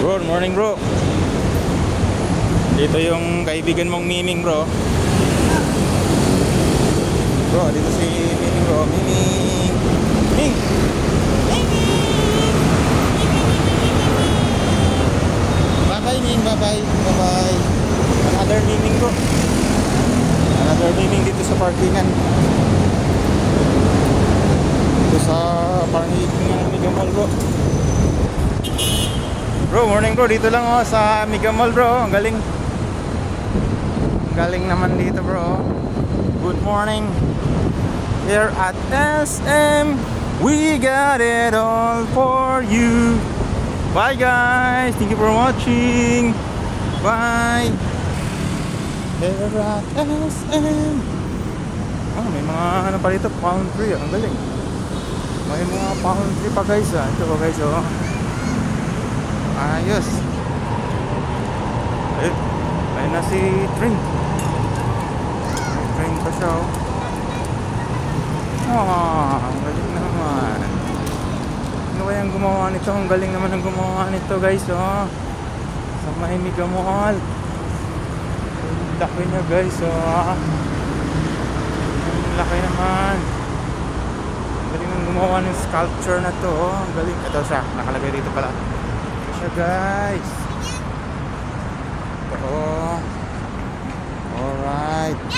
Good morning bro. Dito yung kaibigan mong Miming bro. Bro, dito si Miming bro. Miming. Miming. Bye-bye Miming, bye-bye. Bye-bye. Another Miming bro. Another Miming dito sa parkingan. Dito sa parkingan ng Mega Mall bro. Bro, morning bro, dito lang oh sa Mega Mall bro. Ang galing. Galing naman dito bro. Good morning. Here at SM, we got it all for you. Bye guys. Thank you for watching. Bye. Here at SM. Oh, may mga ano pa dito, pound free. Ang galing. May mga pound free pa guys ah. Ito pa guys oh. Ayos. Ayun na si Train. Train pa siya oh. Ang galing naman. Ano kayang gumawa nito? Ang galing naman ang gumawa nito guys oh. Sa may Mega Mall. Ang laki niya guys oh. Ang laki naman. Ang galing ang gumawa ng sculpture na to oh. Ang galing. Ito siya. Nakalagay dito pala guys. Oh, alright.